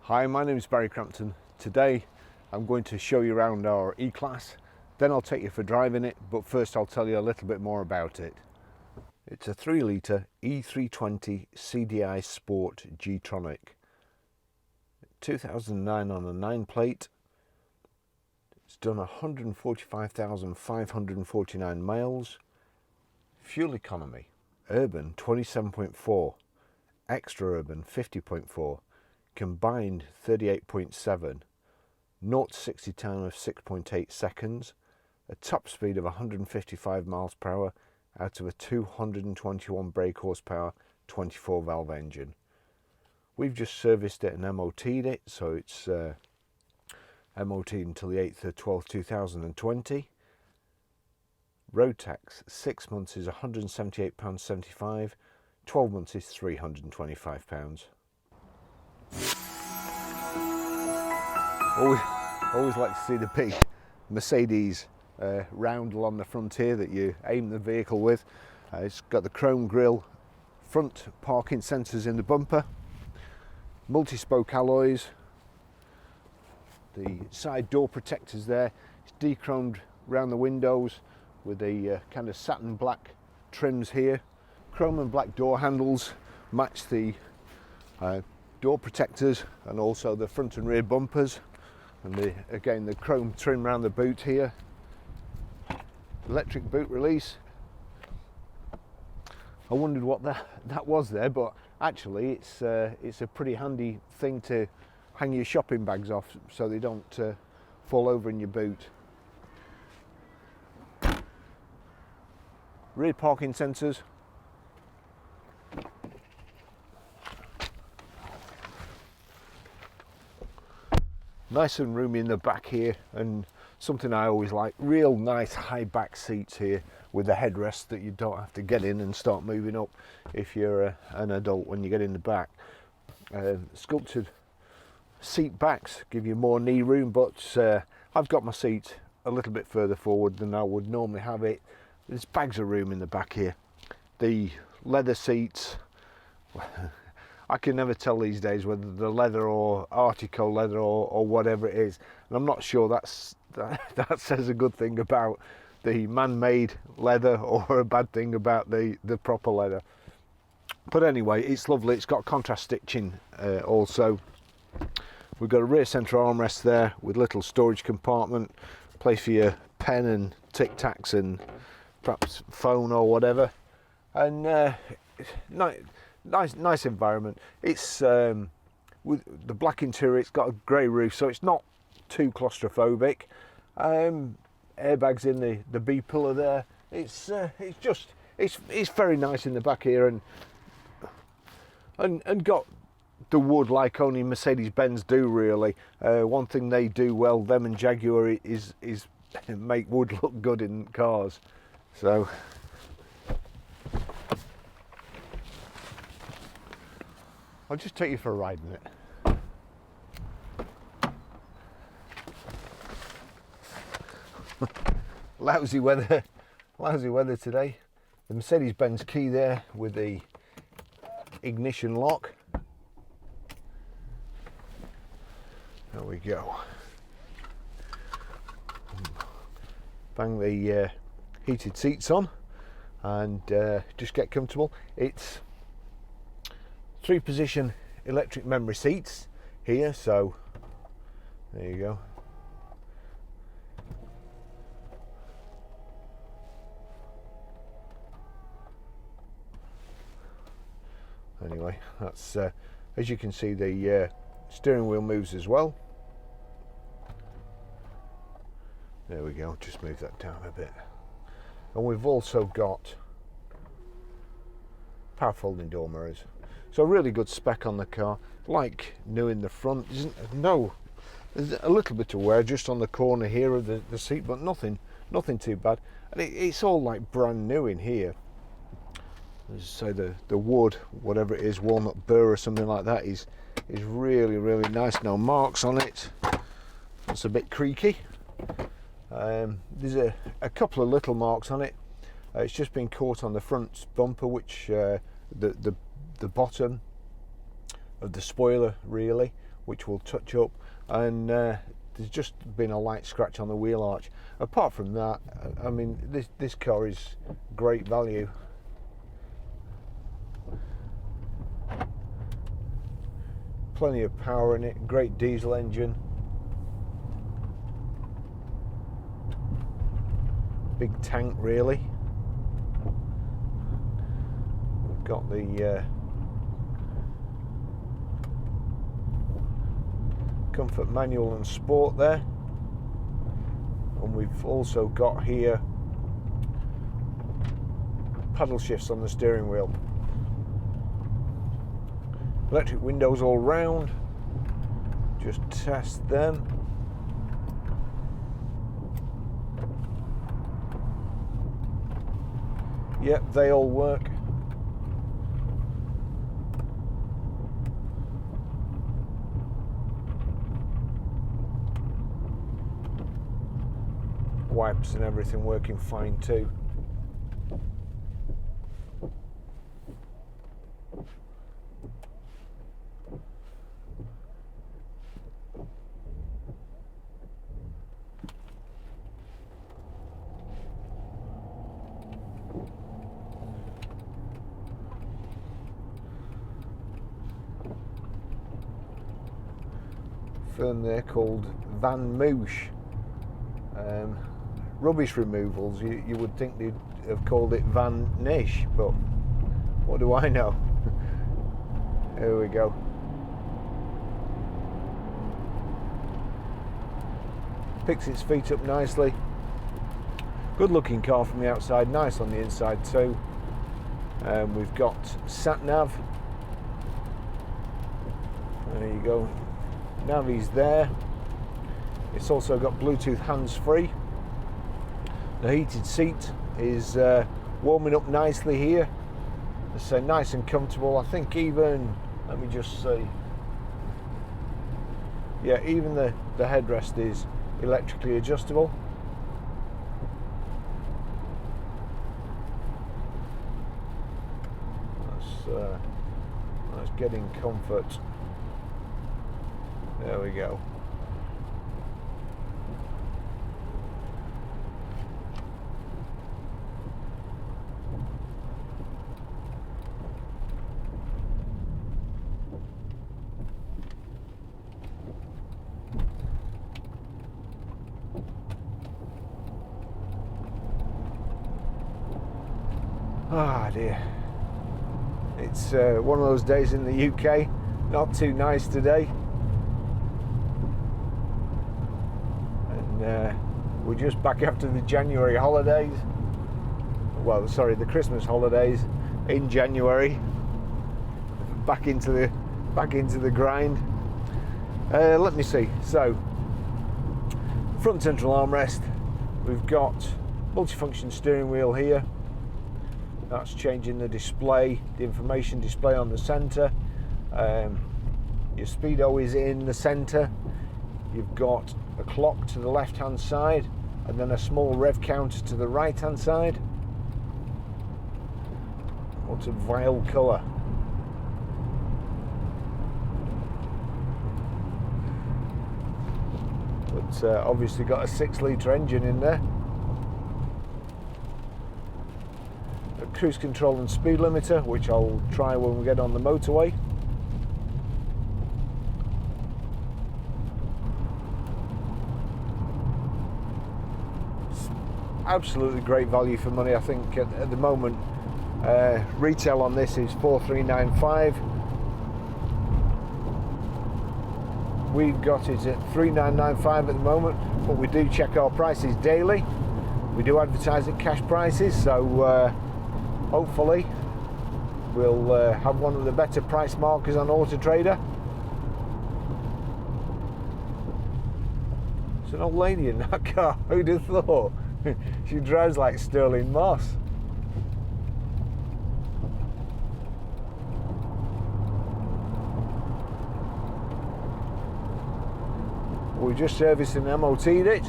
Hi, my name is Barry Crampton. Today I'm going to show you around our E-Class, then I'll take you for driving it, but first I'll tell you a little bit more about it. It's a 3 litre E320 CDI Sport G Tronic. 2009 on a 9 plate. It's done 145,549 miles. Fuel economy, urban 27.4, extra urban 50.4. Combined 38.7, 0 to 60 time of 6.8 seconds, a top speed of 155 miles per hour out of a 221 brake horsepower 24 valve engine. We've just serviced it and MOT'd it, so it's MOT'd until the 8th of 12th 2020. Road tax 6 months is £178.75, 12 months is £325. Always like to see the big Mercedes roundel on the front here that you aim the vehicle with. It's got the chrome grille, front parking sensors in the bumper, multi-spoke alloys, the side door protectors there. It's de-chromed around the windows with the kind of satin black trims here. Chrome and black door handles match the door protectors and also the front and rear bumpers, and again the chrome trim around the boot here. Electric boot release. I wondered what that was there, but actually it's a pretty handy thing to hang your shopping bags off so they don't fall over in your boot. Rear parking sensors. Nice and roomy in the back here, and something I always like, real nice high back seats here with the headrest that you don't have to get in and start moving up if you're an adult when you get in the back. Sculptured seat backs give you more knee room, but I've got my seat a little bit further forward than I would normally have it. There's bags of room in the back here. The leather seats, I can never tell these days whether the leather or Artico leather or whatever it is, and I'm not sure that says a good thing about the man-made leather or a bad thing about the proper leather. But anyway, it's lovely. It's got contrast stitching also. We've got a rear centre armrest there with little storage compartment, place for your pen and Tic Tacs and perhaps phone or whatever, and nice environment. It's with the black interior. It's got a grey roof, so it's not too claustrophobic. Airbags in the B pillar there. It's very nice in the back here, and got the wood like only Mercedes-Benz do really. One thing they do well, them and Jaguar, is make wood look good in cars. So I'll just take you for a ride in it. Lousy weather today. The Mercedes-Benz key there with the ignition lock. There we go. Bang the heated seats on and just get comfortable. It's 3-position electric memory seats here, so there you go. Anyway, that's as you can see, the steering wheel moves as well. There we go, just move that down a bit. And we've also got power folding door mirrors. So really good spec on the car, like new in the front. There's a little bit of wear just on the corner here of the seat, but nothing too bad. And it's all like brand new in here. As I say, the wood, whatever it is, walnut burr or something like that, is really nice. No marks on it. It's a bit creaky. There's a couple of little marks on it. It's just been caught on the front bumper, which the bottom of the spoiler really, which we'll touch up, and there's just been a light scratch on the wheel arch. Apart from that, I mean, this car is great value. Plenty of power in it, great diesel engine. Big tank, really. We've got the comfort manual and sport there, and we've also got here paddle shifts on the steering wheel. Electric windows all round, just test them. Yep, they all work. Wipes and everything working fine too. Firm there called Van Moosh. Rubbish removals, you would think they'd have called it Van Nish, but what do I know? Here we go. Picks its feet up nicely. Good looking car from the outside, nice on the inside too. We've got sat nav. There you go. Navi's there. It's also got Bluetooth hands-free. The heated seat is warming up nicely here. It's nice and comfortable. I think even, let me just see. Yeah, even the headrest is electrically adjustable. That's getting comfort. There we go. Ah dear. It's one of those days in the UK. Not too nice today. We're just back after the January holidays. Well, sorry, the Christmas holidays in January. Back into the grind. Let me see. So, front central armrest. We've got multifunction steering wheel here. That's changing the display, the information display on the centre. Your speedo is in the centre. You've got a clock to the left hand side and then a small rev counter to the right hand side. What a vile colour. But obviously got a 6-litre engine in there. A cruise control and speed limiter, which I'll try when we get on the motorway. Absolutely great value for money. I think at the moment retail on this is $4,395. We've got it at $3,995 at the moment, but we do check our prices daily. We do advertise at cash prices, so hopefully we'll have one of the better price markers on Auto Trader. There's an old lady in that car. Who'd have thought? She drives like Sterling Moss. We just serviced and MOT'd it,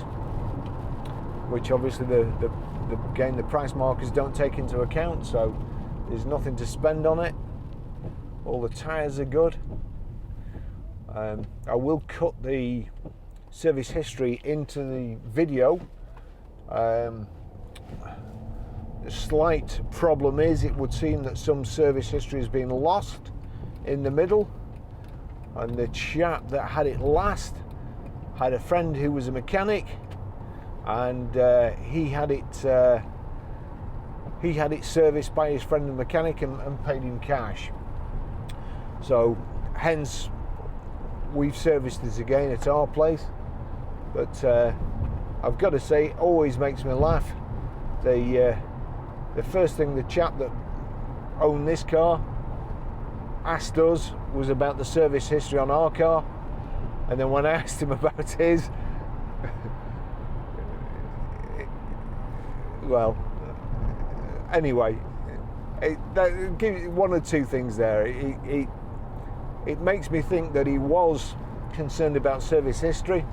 which obviously the price markers don't take into account, so there's nothing to spend on it. All the tyres are good. I will cut the service history into the video. The slight problem is it would seem that some service history has been lost in the middle, and the chap that had it last had a friend who was a mechanic, and he had it serviced by his friend the mechanic and paid him cash. So hence we've serviced this again at our place. But I've got to say, it always makes me laugh. The first thing the chap that owned this car asked us was about the service history on our car, and then when I asked him about his, well, anyway, one or two things there. It makes me think that he was concerned about service history,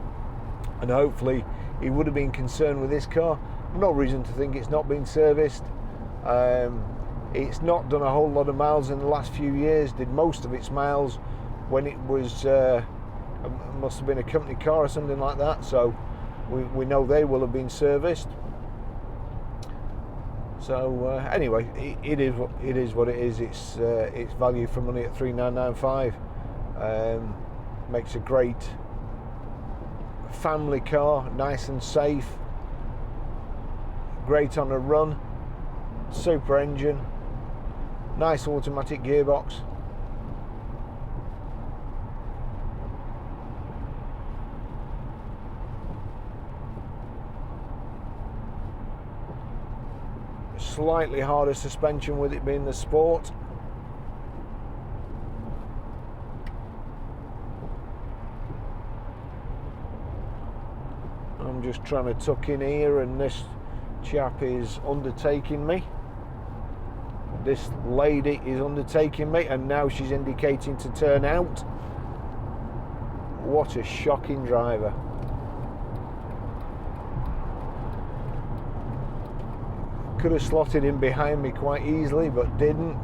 and hopefully he would have been concerned with this car. No reason to think it's not been serviced. It's not done a whole lot of miles in the last few years. Did most of its miles when it was must have been a company car or something like that. So we know they will have been serviced. So anyway, it is what it is. It's value for money at $3,995. Makes a great family car, nice and safe, great on a run, super engine, nice automatic gearbox. Slightly harder suspension with it being the Sport. I'm just trying to tuck in here, and this chap is undertaking me. This lady is undertaking me, and now she's indicating to turn out. What a shocking driver. Could have slotted in behind me quite easily, but didn't.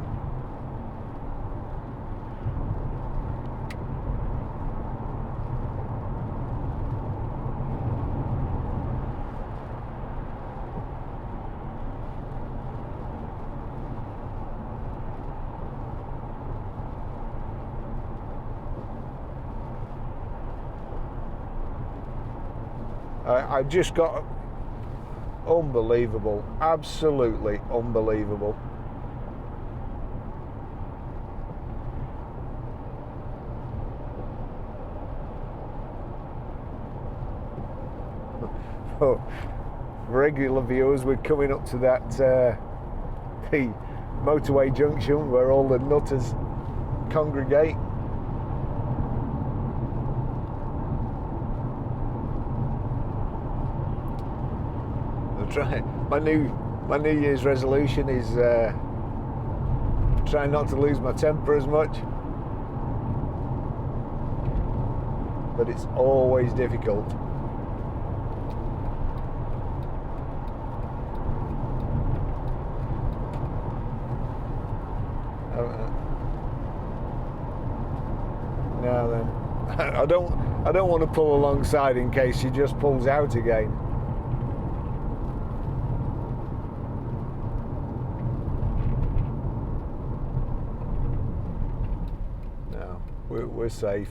I just got unbelievable, absolutely unbelievable. For regular viewers, we're coming up to that the motorway junction where all the nutters congregate. My New Year's resolution is trying not to lose my temper as much, but it's always difficult. Now then, I don't want to pull alongside in case she just pulls out again. We're safe.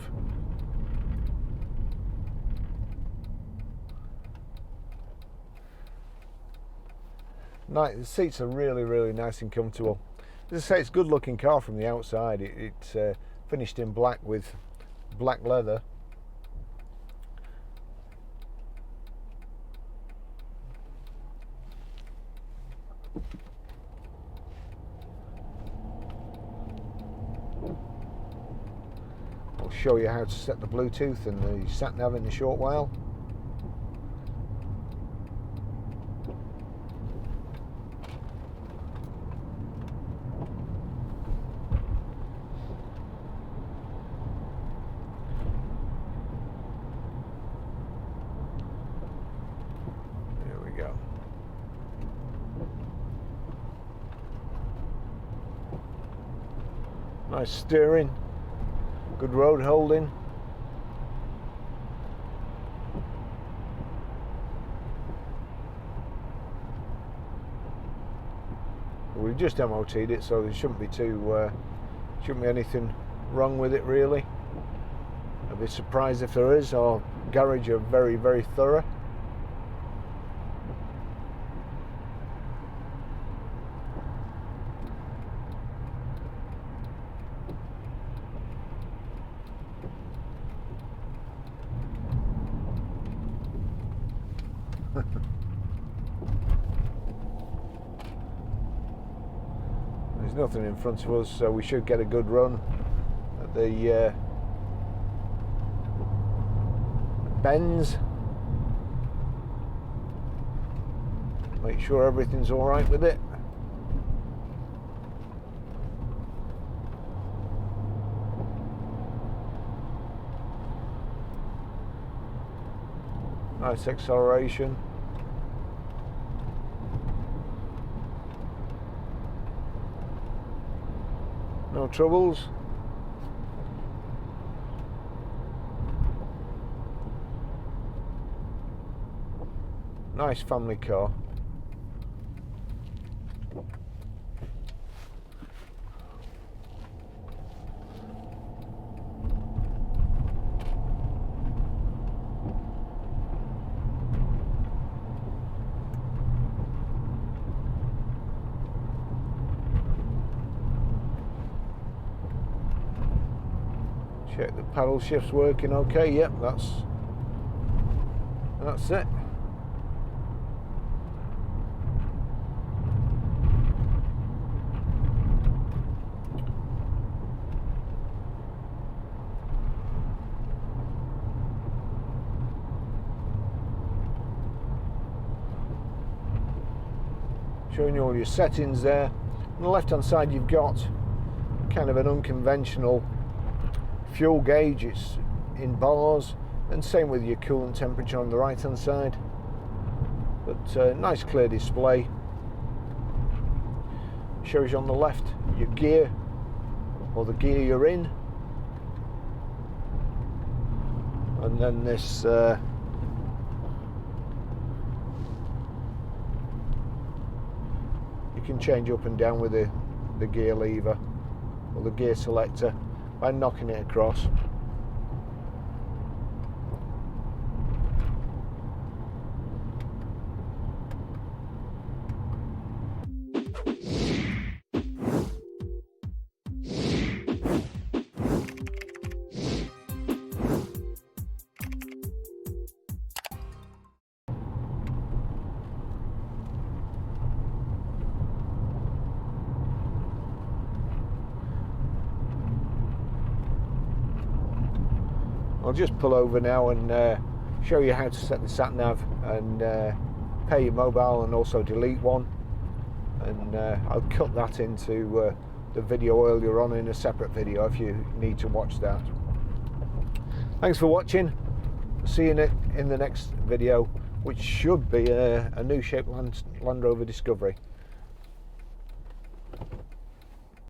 The seats are really, really nice and comfortable. As I say, it's a good looking car from the outside. It's finished in black with black leather. Show you how to set the Bluetooth and the sat nav in a short while. There we go. Nice steering. Good road holding. just MOT'd it, so there shouldn't be anything wrong with it really. I'd be surprised if there is. Our garage are very, very thorough. There's nothing in front of us, so we should get a good run at the Benz. Make sure everything's all right with it. Nice acceleration. No troubles. Nice family car. Check the paddle shift's working okay. Yep, that's it. Showing you all your settings there. On the left hand side you've got kind of an unconventional fuel gauge. It's in bars, and same with your coolant temperature on the right hand side, but nice clear display. Shows you on the left your gear, or the gear you're in, and then this you can change up and down with the gear lever or the gear selector by knocking it across. I'll just pull over now and show you how to set the sat nav and pair your mobile and also delete one, and I'll cut that into the video earlier on in a separate video if you need to watch that. Thanks for watching. See you in the next video, which should be a new shape Land Rover Discovery.